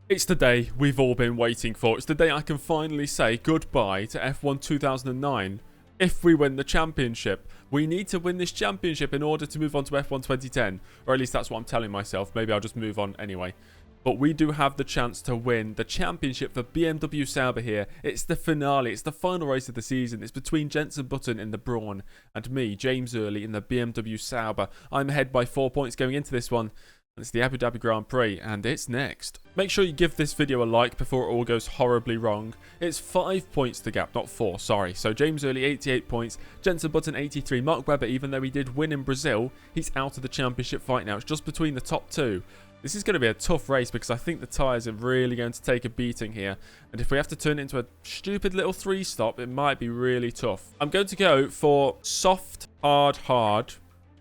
It's the day we've all been waiting for. It's the day I can finally say goodbye to F1 2009. If we win the championship, we need to win this championship in order to move on to F1 2010. Or at least that's what I'm telling myself. Maybe I'll just move on anyway. But we do have the chance to win the championship for BMW Sauber here. It's the finale. It's the final race of the season. It's between Jenson Button in the Brawn and me, James Early, in the BMW Sauber. I'm ahead by 4 points going into this one. It's the Abu Dhabi Grand Prix, and it's next. Make sure you give this video a like before it all goes horribly wrong. It's 5 points to gap, not 4, sorry. So James Early, 88 points. Jenson Button, 83. Mark Webber, even though he did win in Brazil, he's out of the championship fight now. It's just between the top two. This is going to be a tough race because I think the tyres are really going to take a beating here. And if we have to turn it into a stupid little 3-stop, it might be really tough. I'm going to go for soft, hard.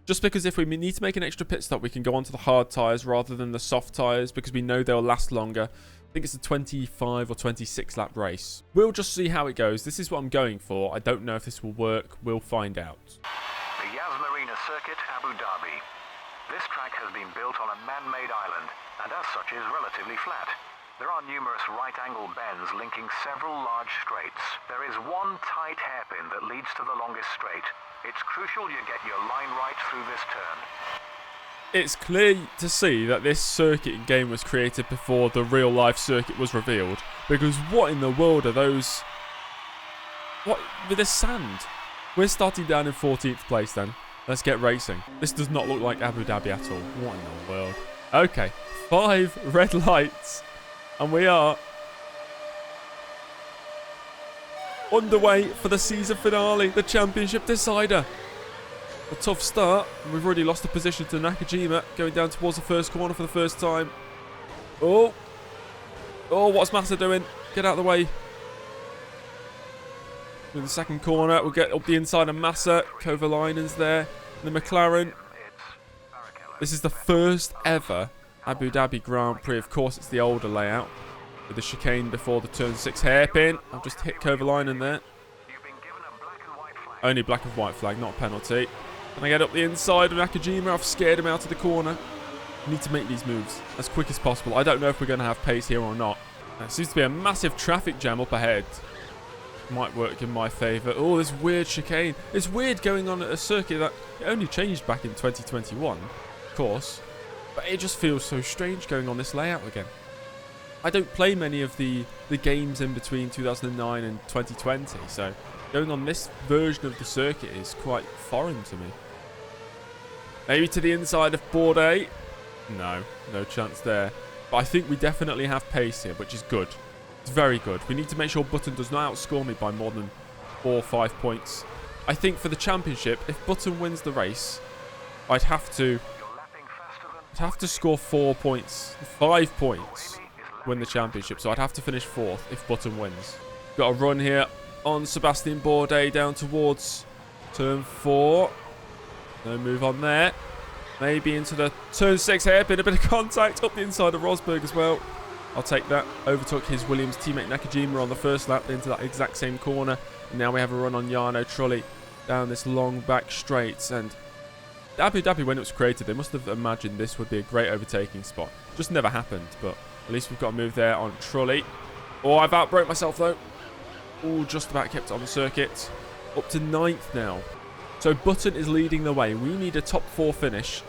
Just because if we need to make an extra pit stop, we can go onto the hard tyres rather than the soft tyres because we know they'll last longer. I think it's a 25 or 26 lap race. We'll just see how it goes. This is what I'm going for. I don't know if this will work. We'll find out. The Yas Marina Circuit, Abu Dhabi. This track has been built on a man-made island and as such is relatively flat. There are numerous right-angle bends linking several large straights. There is one tight hairpin that leads to the longest straight. It's crucial you get your line right through this turn. It's clear to see that this circuit game was created before the real-life circuit was revealed. Because what in the world are those... What? With the sand? We're starting down in 14th place then. Let's get racing. This does not look like Abu Dhabi at all. What in the world? Okay, 5 red lights. And we are underway for the season finale, the championship decider. A tough start. We've already lost the position to Nakajima, going down towards the first corner for the first time. Oh, what's Massa doing? Get out of the way. In the second corner, we'll get up the inside of Massa. Kovalainen's there. The McLaren. This is the first ever Abu Dhabi Grand Prix. Of course, it's the older layout with the chicane before the turn 6 hairpin. I've just hit Kovalainen there. Only black and white flag, not a penalty. Can I get up the inside of Nakajima? I've scared him out of the corner. We need to make these moves as quick as possible. I don't know if we're going to have pace here or not. There seems to be a massive traffic jam up ahead. Might work in my favour. Oh, this weird chicane. It's weird going on at a circuit that it only changed back in 2021, of course. But it just feels so strange going on this layout again. I don't play many of the games in between 2009 and 2020, so going on this version of the circuit is quite foreign to me. Maybe to the inside of board A. No chance there. But I think we definitely have pace here, which is good. It's very good. We need to make sure Button does not outscore me by more than 4 or 5 points. I think for the championship, if Button wins the race, I'd have to score 4 points, 5 points, win the championship. So I'd have to finish 4th if Button wins. Got a run here on Sebastian Bourdais down towards turn 4. No move on there. Maybe into the turn 6 hairpin. A bit of contact up the inside of Rosberg as well. I'll take that. Overtook his Williams teammate Nakajima on the first lap into that exact same corner. And now we have a run on Jarno Trulli down this long back straight. And Abu Dhabi, when it was created, they must have imagined this would be a great overtaking spot. Just never happened, but at least we've got a move there on Trulli. Oh, I've outbroke myself though. Oh, just about kept it on the circuit. Up to 9th now. So Button is leading the way. We need a top 4 finish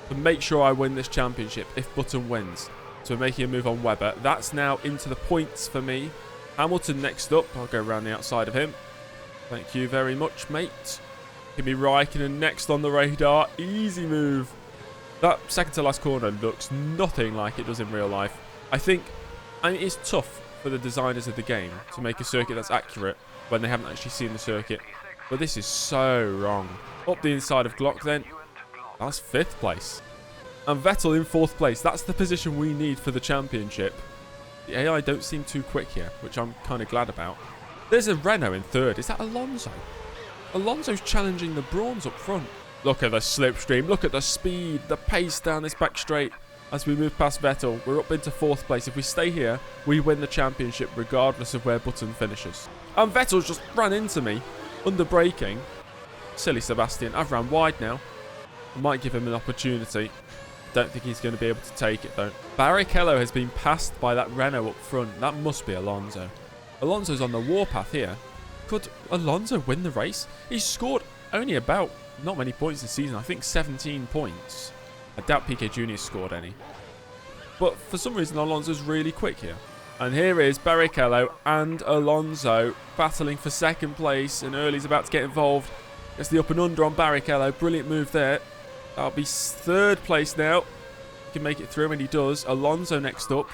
to make sure I win this championship if Button wins. So we're making a move on Webber. That's now into the points for me. Hamilton next up. I'll go around the outside of him. Thank you very much, mate. Kimi Räikkönen next on the radar. Easy move. That second to last corner looks nothing like it does in real life. I mean, it's tough for the designers of the game to make a circuit that's accurate when they haven't actually seen the circuit. But this is so wrong. Up the inside of Glock then. That's 5th place. And Vettel in 4th place. That's the position we need for the championship. The AI don't seem too quick here, which I'm kind of glad about. There's a Renault in 3rd. Is that Alonso? Alonso's challenging the Brawns up front. Look at the slipstream. Look at the speed, the pace down this back straight. As we move past Vettel, we're up into 4th place. If we stay here, we win the championship regardless of where Button finishes. And Vettel's just ran into me under braking. Silly Sebastian. I've ran wide now. I might give him an opportunity. don't think he's going to be able to take it, though. Barrichello has been passed by that Renault up front. That must be Alonso. Alonso's on the warpath here. Could Alonso win the race? He's scored only about not many points this season. I think 17 points. I doubt Piquet Jr. scored any. But for some reason, Alonso's really quick here. And here is Barrichello and Alonso battling for second place. And Early's about to get involved. Gets the up and under on Barrichello. Brilliant move there. That'll be third place now. He can make it through, and he does. Alonso next up.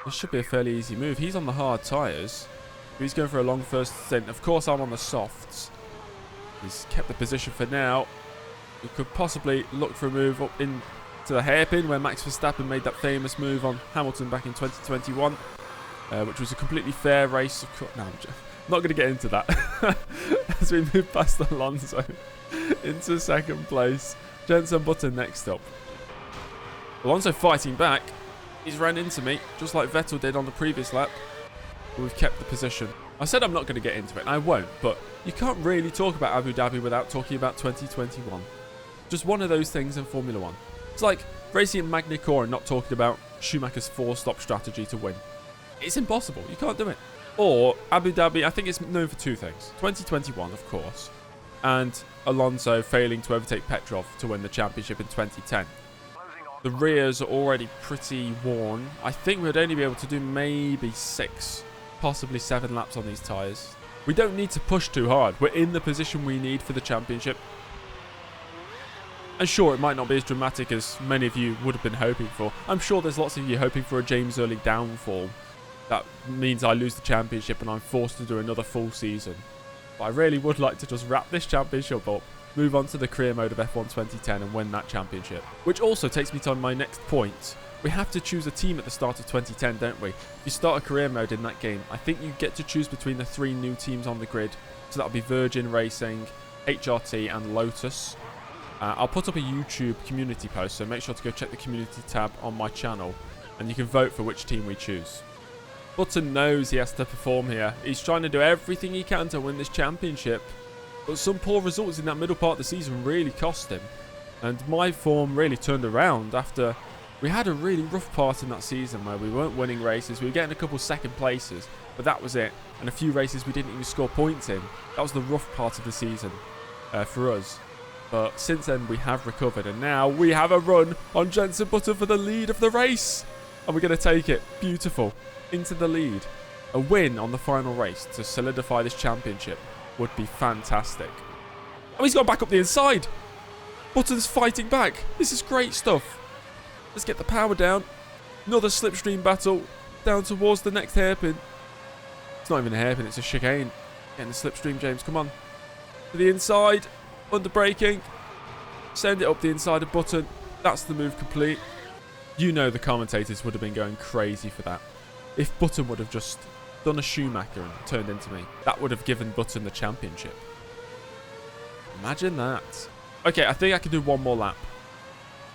This should be a fairly easy move. He's on the hard tyres. He's going for a long first stint. Of course, I'm on the softs. He's kept the position for now. We could possibly look for a move up into the hairpin where Max Verstappen made that famous move on Hamilton back in 2021, which was a completely fair race. No, I'm not going to get into that. As we move past Alonso into second place. Jenson Button next up. Alonso fighting back. He's ran into me, just like Vettel did on the previous lap. But we've kept the position. I said I'm not going to get into it, and I won't, but you can't really talk about Abu Dhabi without talking about 2021. Just one of those things in Formula 1. It's like racing in Magny-Cours and not talking about Schumacher's four-stop strategy to win. It's impossible. You can't do it. Or Abu Dhabi, I think it's known for two things. 2021, of course, and Alonso failing to overtake Petrov to win the championship in 2010. The rears are already pretty worn. I think we'd only be able to do maybe 6, possibly 7 laps on these tyres. We don't need to push too hard. We're in the position we need for the championship. And sure, it might not be as dramatic as many of you would have been hoping for. I'm sure there's lots of you hoping for a James Early downfall. That means I lose the championship and I'm forced to do another full season. But I really would like to just wrap this championship up, move on to the career mode of F1 2010 and win that championship. Which also takes me to my next point. We have to choose a team at the start of 2010, don't we? If you start a career mode in that game, I think you get to choose between the 3 new teams on the grid. So that'll be Virgin Racing, HRT and Lotus. I'll put up a YouTube community post, so make sure to go check the community tab on my channel. And you can vote for which team we choose. Button knows he has to perform here. He's trying to do everything he can to win this championship. But some poor results in that middle part of the season really cost him. And my form really turned around after we had a really rough part in that season where we weren't winning races. We were getting a couple second places, but that was it. And a few races we didn't even score points in. That was the rough part of the season for us. But since then we have recovered, and now we have a run on Jenson Button for the lead of the race. And we're going to take it, beautiful, into the lead. A win on the final race to solidify this championship would be fantastic. Oh, he's gone back up the inside. Button's fighting back. This is great stuff. Let's get the power down. Another slipstream battle down towards the next hairpin. It's not even a hairpin, it's a chicane. Getting the slipstream, James, come on. To the inside. Under braking. Send it up the inside of Button. That's the move complete. You know the commentators would have been going crazy for that. If Button would have just done a Schumacher and turned into me, that would have given Button the championship. Imagine that. Okay, I think I can do one more lap.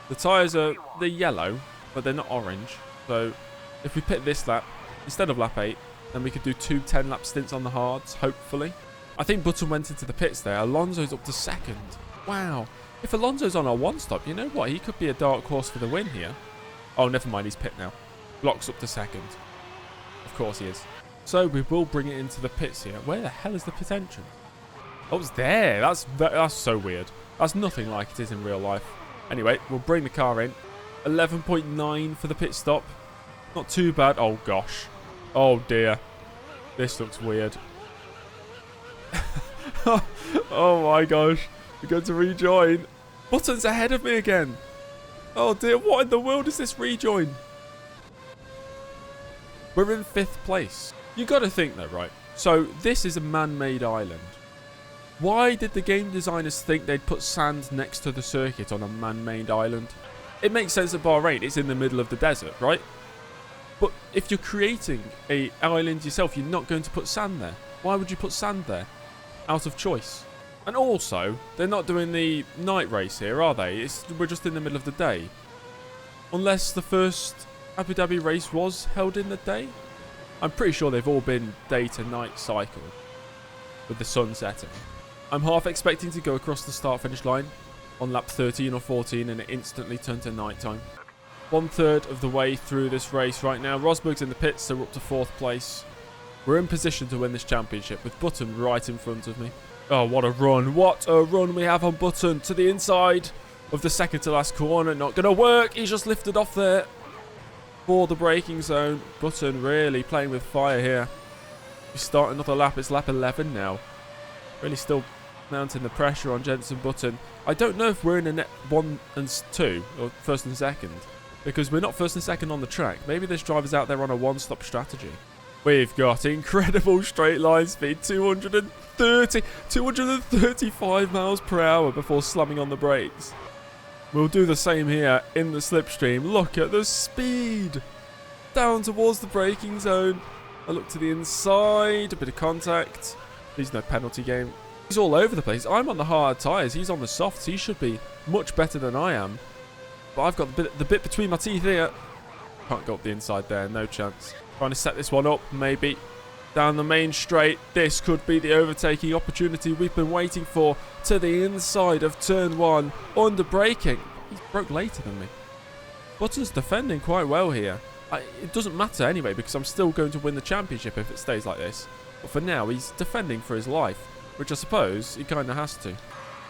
The tyres they're yellow, but they're not orange. So if we pit this lap, instead of lap 8, then we could do 2 10-lap stints on the hards, hopefully. I think Button went into the pits there. Alonso's up to second. Wow. If Alonso's on our one-stop, you know what? He could be a dark horse for the win here. Oh, never mind. He's pit now. Blocks up to second. Of course he is. So we will bring it into the pits here. Where the hell is the pit entrance? Oh, it's there. That's so weird. That's nothing like it is in real life. Anyway, we'll bring the car in. 11.9 for the pit stop. Not too bad. Oh, gosh. Oh, dear. This looks weird. Oh, my gosh. We're going to rejoin. Button's ahead of me again. Oh, dear. What in the world is this rejoin? We're in 5th place. You got to think, though, right? So, this is a man-made island. Why did the game designers think they'd put sand next to the circuit on a man-made island? It makes sense at Bahrain. It's in the middle of the desert, right? But if you're creating an island yourself, you're not going to put sand there. Why would you put sand there? Out of choice. And also, they're not doing the night race here, are they? We're just in the middle of the day. Unless the first Abu Dhabi race was held in the day. I'm pretty sure they've all been day to night cycle with the sun setting. I'm half expecting to go across the start-finish line on lap 13 or 14 and it instantly turned to nighttime. 1/3 of the way through this race right now. Rosberg's in the pits, so we're up to 4th place. We're in position to win this championship with Button right in front of me. Oh, what a run. What a run we have on Button to the inside of the second to last corner. Not going to work. He's just lifted off there for the braking zone. Button really playing with fire here. We start another lap. It's lap 11 now. Really still mounting the pressure on Jenson Button. I don't know if we're in a net 1 and 2 or 1st and 2nd because we're not 1st and 2nd on the track. Maybe this driver's out there on a one-stop strategy. We've got incredible straight line speed, 235 miles per hour before slamming on the brakes. We'll do the same here in the slipstream. Look at the speed. Down towards the braking zone. I look to the inside, a bit of contact. There's no penalty game. He's all over the place. I'm on the hard tyres. He's on the softs. He should be much better than I am. But I've got the bit between my teeth here. Can't go up the inside there. No chance. Trying to set this one up, maybe. Down the main straight. This could be the overtaking opportunity we've been waiting for. To the inside of turn 1. Under braking. He's broke later than me. Button's defending quite well here. It doesn't matter anyway because I'm still going to win the championship if it stays like this. But for now, he's defending for his life. Which I suppose he kind of has to.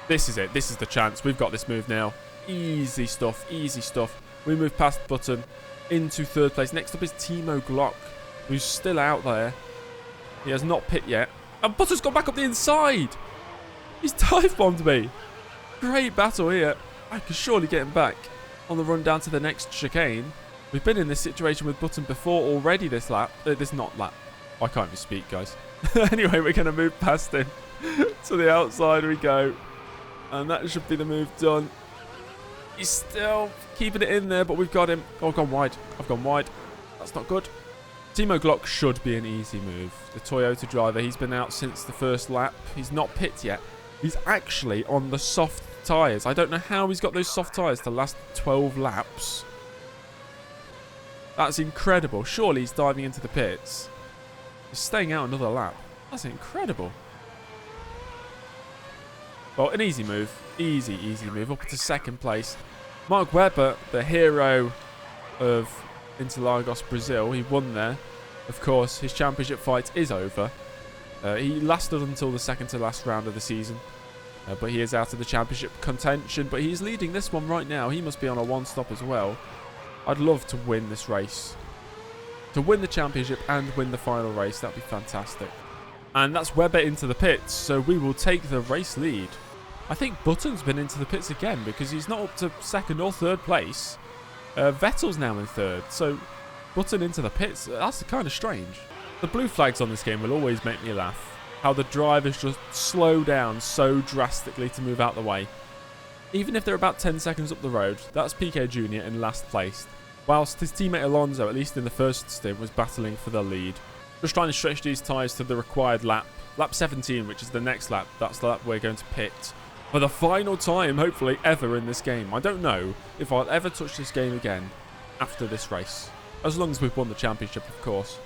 This is it. This is the chance. We've got this move now. Easy stuff. Easy stuff. We move past Button into 3rd place. Next up is Timo Glock, who's still out there. He has not pit yet. And Button's gone back up the inside. He's dive-bombed me. Great battle here. I could surely get him back on the run down to the next chicane. We've been in this situation with Button before already this lap. This not lap. I can't even speak, guys. Anyway, we're going to move past him. To the outside we go. And that should be the move done. He's still keeping it in there, but we've got him. Oh, I've gone wide. I've gone wide. That's not good. Timo Glock should be an easy move. The Toyota driver, he's been out since the 1st lap. He's not pit yet. He's actually on the soft tyres. I don't know how he's got those soft tyres to last 12 laps. That's incredible. Surely he's diving into the pits. He's staying out another lap. That's incredible. Well, an easy move. Easy move. Up to 2nd place. Mark Webber, the hero of Interlagos, Brazil. He won there. Of course, his championship fight is over. He lasted until the 2nd to last round of the season. But he is out of the championship contention. But he's leading this one right now. He must be on a one-stop as well. I'd love to win this race. To win the championship and win the final race. That'd be fantastic. And that's Webber into the pits. So we will take the race lead. I think Button's been into the pits again because he's not up to 2nd or 3rd place. Vettel's now in 3rd. So Button into the pits. That's kind of strange. The blue flags on this game will always make me laugh. How the drivers just slow down so drastically to move out the way. Even if they're about 10 seconds up the road, that's Piquet Jr. in last place. Whilst his teammate Alonso, at least in the first stint, was battling for the lead. Just trying to stretch these tyres to the required lap. Lap 17, which is the next lap. That's the lap we're going to pit. For the final time, hopefully, ever in this game. I don't know if I'll ever touch this game again after this race. As long as we've won the championship, of course.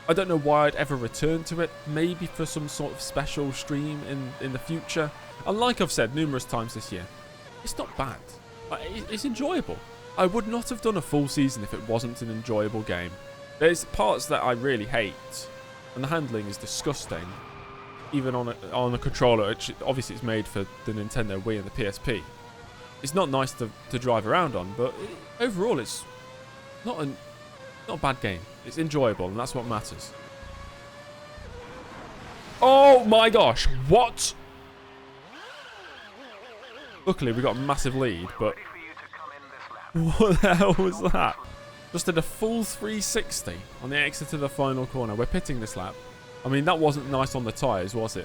I don't know why I'd ever return to it. Maybe for some sort of special stream in the future. And like I've said numerous times this year, it's not bad. It's enjoyable. I would not have done a full season if it wasn't an enjoyable game. There's parts that I really hate. And the handling is disgusting. Even on a controller, which obviously it's made for the Nintendo Wii and the PSP. It's not nice to drive around on, but overall it's not a bad game. It's enjoyable, and that's what matters. Oh my gosh, what? Luckily we got a massive lead, but what the hell was that? Just did a full 360 on the exit to the final corner. We're pitting this lap. I mean, that wasn't nice on the tyres, was it?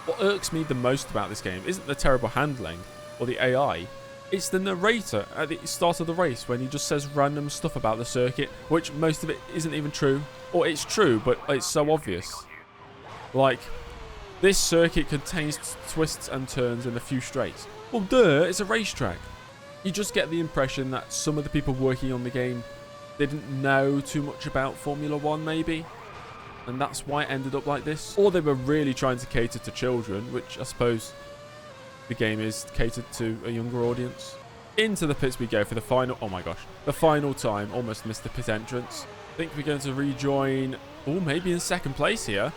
What irks me the most about this game isn't the terrible handling or the AI. It's the narrator at the start of the race when he just says random stuff about the circuit, which most of it isn't even true. Or it's true, but it's so obvious. Like, this circuit contains twists and turns and a few straights. Well, duh, it's a racetrack. You just get the impression that some of the people working on the game didn't know too much about Formula 1, maybe. And that's why it ended up like this. Or they were really trying to cater to children, which I suppose the game is catered to a younger audience. Into the pits we go for the final, oh my gosh, the final time. Almost missed the pit entrance. I think we're going to rejoin, oh, maybe in second place here.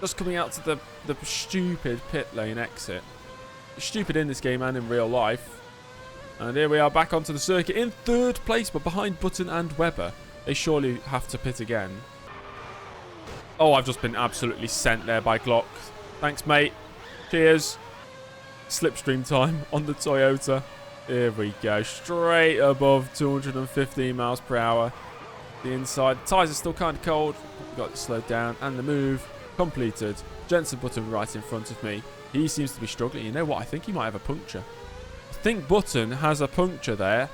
Just coming out to the stupid pit lane exit. Stupid in this game and in real life. And here we are back onto the circuit in third place, but behind Button and Webber. They surely have to pit again. Oh, I've just been absolutely sent there by Glock. Thanks, mate. Cheers. Slipstream time on the Toyota. Here we go. Straight above 215 miles per hour. The inside. The tyres are still kind of cold. We've got to slow down. And the move completed. Jensen Button right in front of me. He seems to be struggling. You know what? I think he might have a puncture. I think Button has a puncture there.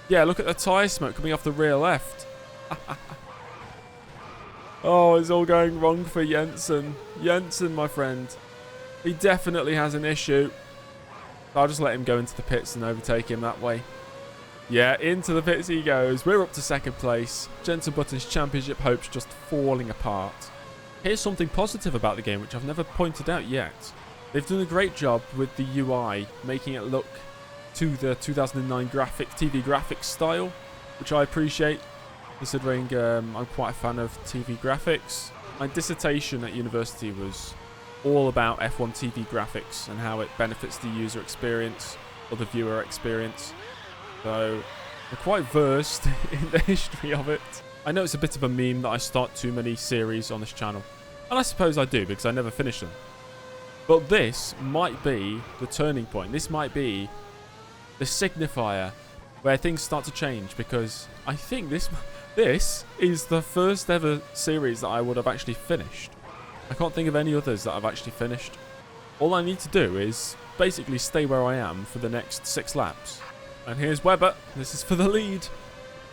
Yeah, look at the tyre smoke coming off the rear left. Oh, it's all going wrong for Jensen. Jensen, my friend. He definitely has an issue. I'll just let him go into the pits and overtake him that way. Yeah, into the pits he goes. We're up to second place. Jensen Button's championship hopes just falling apart. Here's something positive about the game, which I've never pointed out yet. They've done a great job with the UI, making it look to the 2009 TV graphics style, which I appreciate, considering I'm quite a fan of TV graphics. My dissertation at university was all about F1 TV graphics and how it benefits the user experience or the viewer experience. So I'm quite versed in the history of it. I know it's a bit of a meme that I start too many series on this channel, and I suppose I do because I never finish them. But this might be the turning point. This might be the signifier where things start to change, because I think this is the first ever series that I would have actually finished. I can't think of any others that I've actually finished. All I need to do is basically stay where I am for the next 6 laps. And here's Webber. This is for the lead.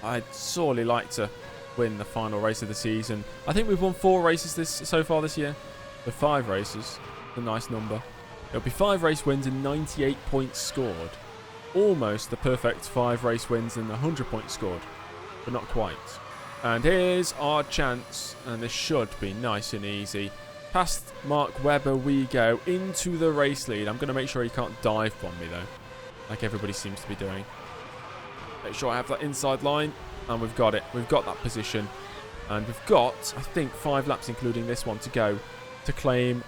I'd sorely like to win the final race of the season. I think we've won 4 races so far this year. The 5 races. A nice number. It'll be 5 race wins and 98 points scored. Almost the perfect 5 race wins and 100 points scored. But not quite. And here's our chance, and this should be nice and easy. Past Mark Webber we go into the race lead. I'm going to make sure he can't dive bomb me though, like everybody seems to be doing. Make sure I have that inside line, and we've got it. We've got that position, and we've got, I think, 5 laps including this one to go to claim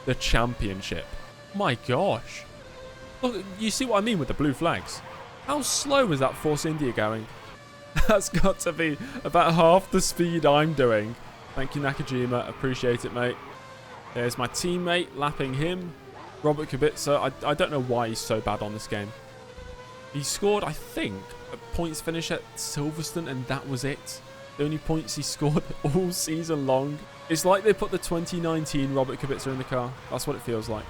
the championship. My gosh. Look, you see what I mean with the blue flags? How slow is that Force India going? That's got to be about half the speed I'm doing. Thank you, Nakajima. Appreciate it, mate. There's my teammate lapping him. Robert Kubica. I don't know why he's so bad on this game. He scored, I think, a points finish at Silverstone, and that was it. The only points he scored all season long. It's like they put the 2019 Robert Kubica in the car. That's what it feels like.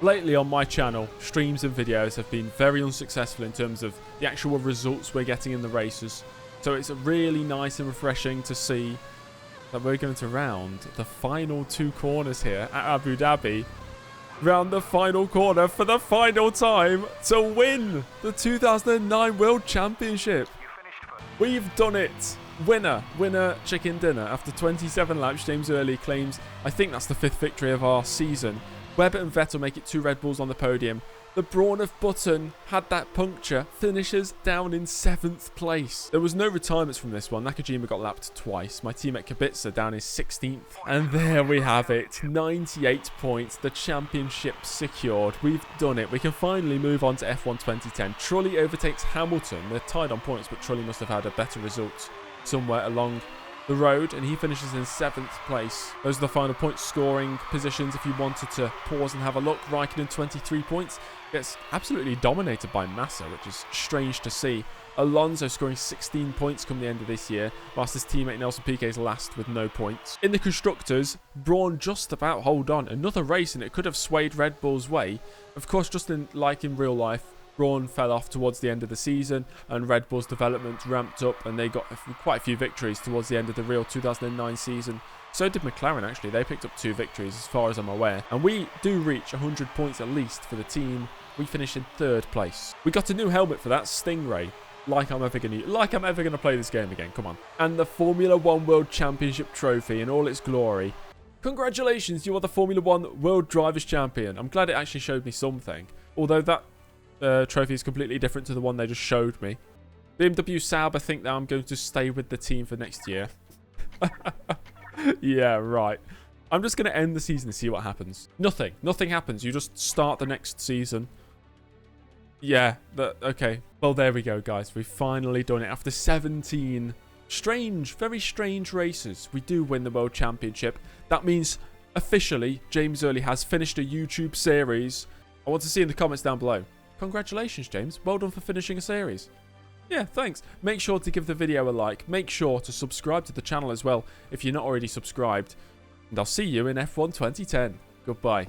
Lately on my channel, streams and videos have been very unsuccessful in terms of the actual results we're getting in the races. So it's really nice and refreshing to see that we're going to round the final 2 corners here at Abu Dhabi. Round the final corner for the final time to win the 2009 World Championship. We've done it. Winner chicken dinner. After 27 laps, James Early claims, I think that's the 5th victory of our season. Webber and Vettel make it 2 Red Bulls on the podium. The brawn of Button had that puncture, finishes down in 7th place. There was no retirements from this one. Nakajima got lapped twice. My teammate Kubica down in 16th. And there we have it. 98 points. The championship secured. We've done it. We can finally move on to F1 2010. Trulli overtakes Hamilton. They're tied on points, but Trulli must have had a better result somewhere along the road, and he finishes in 7th place. Those are the final point scoring positions. If you wanted to pause and have a look, Raikkonen 23 points. Gets absolutely dominated by Massa, which is strange to see. Alonso scoring 16 points come the end of this year, whilst his teammate Nelson Piquet is last with no points. In the Constructors, Brawn just about hold on. Another race, and it could have swayed Red Bull's way. Of course, just like in real life, Brawn fell off towards the end of the season, and Red Bull's development ramped up, and they got quite a few victories towards the end of the real 2009 season. So did McLaren, actually. They picked up 2 victories as far as I'm aware. And we do reach 100 points at least for the team. We finish in 3rd place. We got a new helmet for that, Stingray. Like I'm ever gonna play this game again. Come on. And the Formula 1 World Championship trophy in all its glory. Congratulations, you are the Formula 1 World Drivers' Champion. I'm glad it actually showed me something. Although that trophy is completely different to the one they just showed me. BMW Sauber think that I'm going to stay with the team for next year. Yeah, right. I'm just going to end the season and see what happens. Nothing. Nothing happens. You just start the next season. Yeah, okay. Well, there we go, guys. We've finally done it. After 17 strange, very strange races, we do win the World Championship. That means, officially, James Early has finished a YouTube series. I want to see in the comments down below. Congratulations, James. Well done for finishing a series. Yeah, thanks. Make sure to give the video a like. Make sure to subscribe to the channel as well if you're not already subscribed. And I'll see you in F1 2010. Goodbye.